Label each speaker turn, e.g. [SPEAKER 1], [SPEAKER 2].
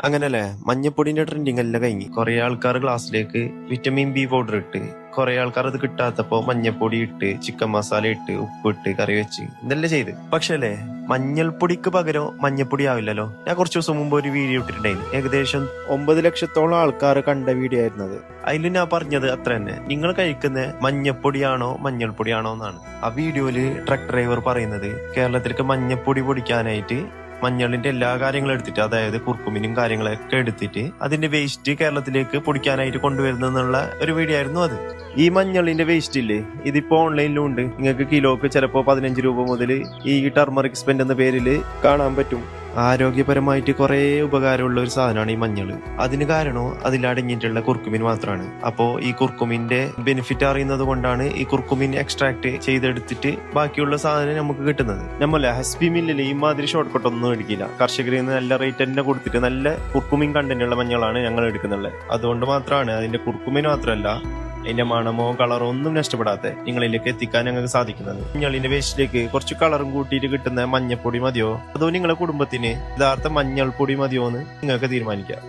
[SPEAKER 1] അങ്ങനല്ലേ മഞ്ഞപ്പൊടിന്റെ ട്രെൻഡിങ് എല്ലാം കഴിഞ്ഞ് കുറെ ആൾക്കാർ ഗ്ലാസ്സിലേക്ക് വിറ്റമിൻ ബി പൗഡർ ഇട്ട്, കുറെ ആൾക്കാർ അത് കിട്ടാത്തപ്പോ മഞ്ഞപ്പൊടി ഇട്ട്, ചിക്കൻ മസാല ഇട്ട്, ഉപ്പിട്ട് കറി വെച്ച് ഇതെല്ലാം ചെയ്ത്. പക്ഷേ അല്ലേ മഞ്ഞൾപ്പൊടിക്ക് പകരം മഞ്ഞപ്പൊടി ആവില്ലല്ലോ. ഞാൻ കുറച്ച് ദിവസം മുമ്പ് ഒരു വീഡിയോ ഇട്ടിട്ടുണ്ടായിരുന്നു. ഏകദേശം 9 ലക്ഷത്തോളം ആൾക്കാർ കണ്ട വീഡിയോ ആയിരുന്നത്. അതിൽ ഞാൻ പറഞ്ഞത് അത്ര തന്നെ, നിങ്ങൾ കഴിക്കുന്ന മഞ്ഞപ്പൊടിയാണോ മഞ്ഞൾപ്പൊടിയാണോ എന്നാണ്. ആ വീഡിയോയില് ട്രക്ക് ഡ്രൈവർ പറയുന്നത് കേരളത്തിലേക്ക് മഞ്ഞപ്പൊടി പൊടിക്കാനായിട്ട് മഞ്ഞളിന്റെ എല്ലാ കാര്യങ്ങളും എടുത്തിട്ട്, അതായത് കുർക്കുമിനും കാര്യങ്ങളൊക്കെ എടുത്തിട്ട് അതിന്റെ വേസ്റ്റ് കേരളത്തിലേക്ക് പൊടിക്കാനായിട്ട് കൊണ്ടുവരുന്നുള്ള ഒരു വീഡിയോ ആയിരുന്നു അത്. ഈ മഞ്ഞളിന്റെ വേസ്റ്റ് ഇല്ലേ, ഇതിപ്പോ ഓൺലൈനിലും ഉണ്ട്. നിങ്ങൾക്ക് കിലോക്ക് ചിലപ്പോ 15 രൂപ മുതൽ ഈ ടർമറിക് സ്പെൻഡ് എന്ന പേരിൽ കാണാൻ പറ്റും. ആരോഗ്യപരമായിട്ട് കുറെ ഉപകാരമുള്ള ഒരു സാധനമാണ് ഈ മഞ്ഞള്. അതിന് കാരണം അതിലടങ്ങിയിട്ടുള്ള കുർക്കുമിൻ മാത്രമാണ്. അപ്പോ ഈ കുർക്കുമിന്റെ ബെനിഫിറ്റ് അറിയുന്നത് കൊണ്ടാണ് ഈ കുർക്കുമിൻ എക്സ്ട്രാക്ട് ചെയ്തെടുത്തിട്ട് ബാക്കിയുള്ള സാധനം നമുക്ക് കിട്ടുന്നത്. നമ്മളെ ഹസ്ബി മില്ലിൽ ഈ മാതിരി ഷോർട്ട് കട്ട് ഒന്നും എടുക്കില്ല. കർഷകരിൽ നിന്ന് നല്ല റേറ്റ് തന്നെ കൊടുത്തിട്ട് നല്ല കുർക്കുമിൻ കണ്ടന്റ് ഉള്ള മഞ്ഞളാണ് ഞങ്ങൾ എടുക്കുന്നുള്ളത്. അതുകൊണ്ട് മാത്രമാണ് അതിന്റെ കുർക്കുമിൻ മാത്രമല്ല അതിന്റെ മണമോ കളറോ ഒന്നും നഷ്ടപ്പെടാതെ നിങ്ങളിലേക്ക് എത്തിക്കാൻ ഞങ്ങൾക്ക് സാധിക്കുന്നത്. മഞ്ഞളിന്റെ വേസ്റ്റിലേക്ക് കുറച്ച് കളറും കൂട്ടിയിട്ട് കിട്ടുന്ന മഞ്ഞപ്പൊടി മതിയോ അതോ നിങ്ങളുടെ കുടുംബത്തിന് യഥാർത്ഥ മഞ്ഞൾപ്പൊടി മതിയോ എന്ന് നിങ്ങൾക്ക് തീരുമാനിക്കാം.